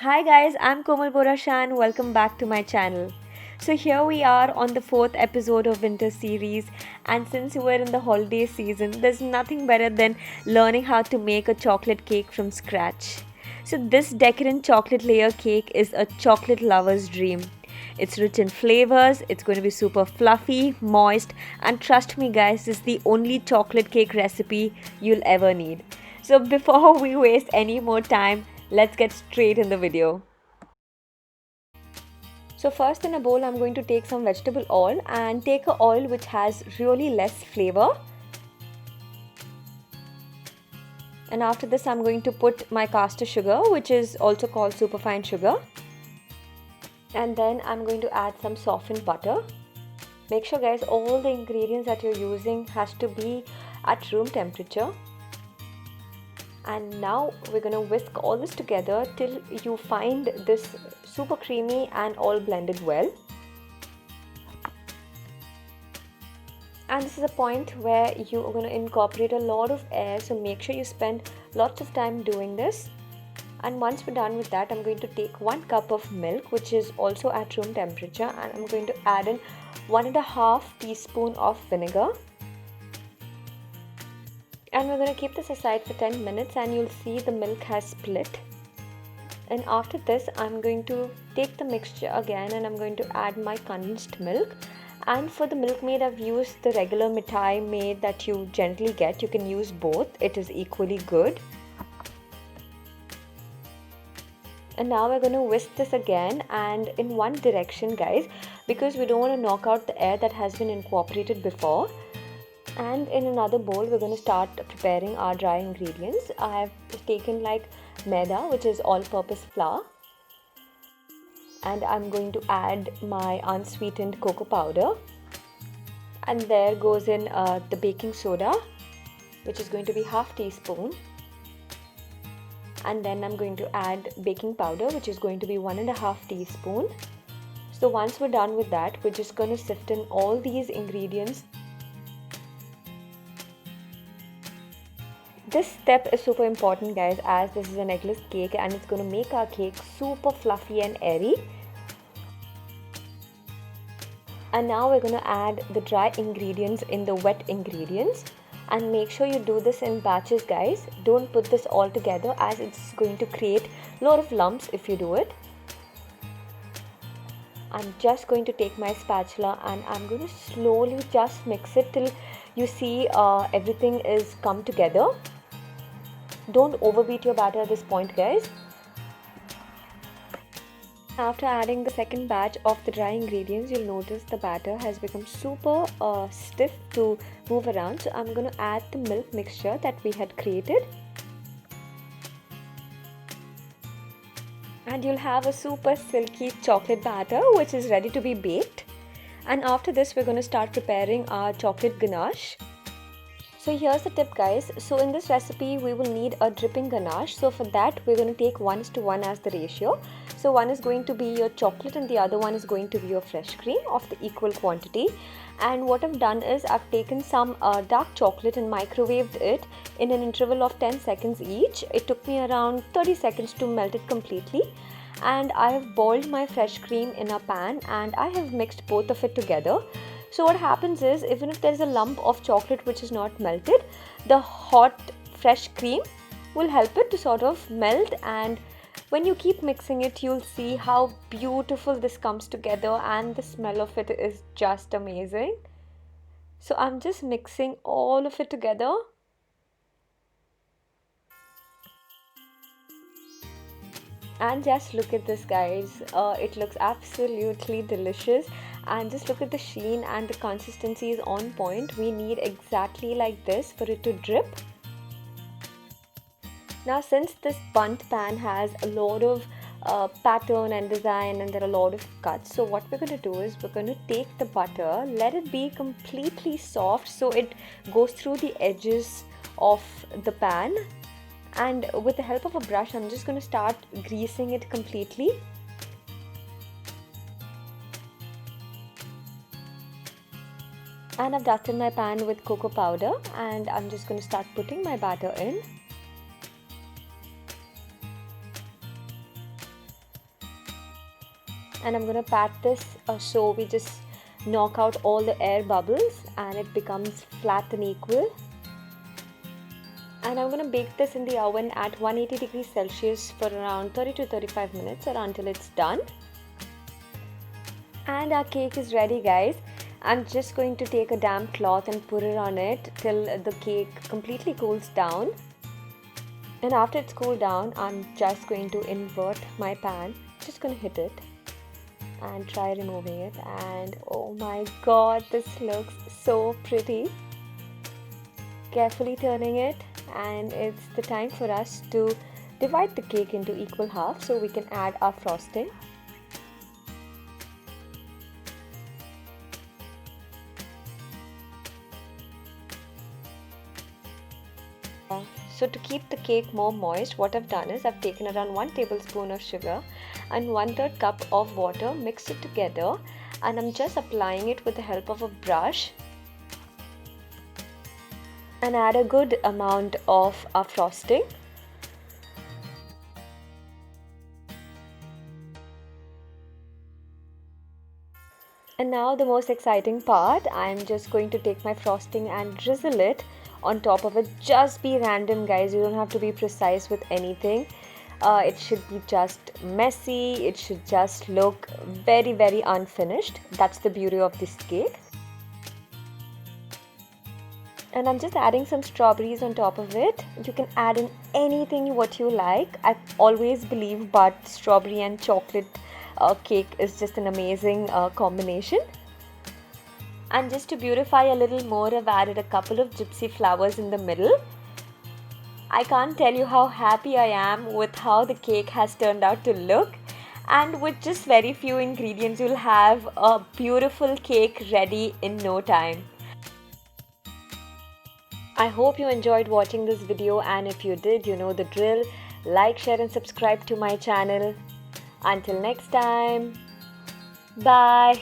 Hi guys, I'm Komal Borashan. Welcome back to my channel. So here we are on the fourth episode of Winter series, and since we're in the holiday season, there's nothing better than learning how to make a chocolate cake from scratch. So this decadent chocolate layer cake is a chocolate lover's dream. It's rich in flavors, it's going to be super fluffy, moist, and trust me guys, this is the only chocolate cake recipe you'll ever need. So before we waste any more time, let's get straight in the video. So first in a bowl I'm going to take some vegetable oil and take a oil which has really less flavor. And after this I'm going to put my caster sugar, which is also called superfine sugar. And then I'm going to add some softened butter. Make sure guys all the ingredients that you're using has to be at room temperature. And now we're going to whisk all this together till you find this super creamy and all blended well. And this is a point where you are going to incorporate a lot of air, so make sure you spend lots of time doing this. And once we're done with that, I'm going to take 1 cup of milk, which is also at room temperature, and I'm going to add in 1.5 teaspoon of vinegar. And we're going to keep this aside for 10 minutes and you'll see the milk has split. And after this I'm going to take the mixture again and I'm going to add my condensed milk. And for the Milkmaid I've used the regular mithai made that you generally get. You can use both, it is equally good. And now we're going to whisk this again and in one direction guys, because we don't want to knock out the air that has been incorporated before. And in another bowl we're going to start preparing our dry ingredients. I have taken like maida, which is all-purpose flour, and I'm going to add my unsweetened cocoa powder, and there goes in the baking soda, which is going to be half teaspoon, and then I'm going to add baking powder, which is going to be 1.5 teaspoon. So once we're done with that, we're just going to sift in all these ingredients. This step is super important guys, as this is an eggless cake and it's going to make our cake super fluffy and airy. And now we're going to add the dry ingredients in the wet ingredients, and make sure you do this in batches guys. Don't put this all together as it's going to create a lot of lumps if you do it. I'm just going to take my spatula and I'm going to slowly just mix it till you see everything is come together. Don't overbeat your batter at this point guys. After adding the second batch of the dry ingredients, you'll notice the batter has become super stiff to move around. So I'm going to add the milk mixture that we had created. And you'll have a super silky chocolate batter which is ready to be baked. And after this we're going to start preparing our chocolate ganache. So here's the tip guys. So in this recipe we will need a dripping ganache. So for that we're going to take 1:1 as the ratio. So one is going to be your chocolate and the other one is going to be your fresh cream of the equal quantity. And what I've done is I've taken some dark chocolate and microwaved it in an interval of 10 seconds each. It took me around 30 seconds to melt it completely. And I have boiled my fresh cream in a pan and I have mixed both of it together. So what happens is, even if there is a lump of chocolate which is not melted, the hot fresh cream will help it to sort of melt, and when you keep mixing it you'll see how beautiful this comes together and the smell of it is just amazing. So I'm just mixing all of it together. And just look at this guys, it looks absolutely delicious. And just look at the sheen and the consistency is on point. We need exactly like this for it to drip. Now since this bundt pan has a lot of pattern and design and there are a lot of cuts, so what we're going to do is we're going to take the butter, let it be completely soft so it goes through the edges of the pan, and with the help of a brush I'm just going to start greasing it completely. And I've dusted my pan with cocoa powder and I'm just going to start putting my batter in. and I'm gonna pat this so we just knock out all the air bubbles and it becomes flat and equal. And I'm gonna bake this in the oven at 180 degrees Celsius for around 30 to 35 minutes or until it's done. And our cake is ready, guys. I'm just going to take a damp cloth and put it on it till the cake completely cools down. And after it's cooled down, I'm just going to invert my pan. Just gonna hit it and try removing it, and oh my god, this looks so pretty. Carefully turning it, and it's the time for us to divide the cake into equal halves so we can add our frosting. So to keep the cake more moist, what I've done is I've taken around 1 tablespoon of sugar and 1/3 cup of water, mixed it together, and I'm just applying it with the help of a brush and add a good amount of our frosting. And now the most exciting part, I'm just going to take my frosting and drizzle it on top of it. Just be random, guys. You don't have to be precise with anything. It should be just messy. It should just look very, very unfinished. That's the beauty of this cake. And I'm just adding some strawberries on top of it. You can add in anything what you like. I always believe but strawberry and chocolate cake is just an amazing combination. And just to beautify a little more, I've added a couple of gypsy flowers in the middle. I can't tell you how happy I am with how the cake has turned out to look. And with just very few ingredients, you'll have a beautiful cake ready in no time. I hope you enjoyed watching this video, and if you did, you know the drill. Like, share and subscribe to my channel. Until next time, bye.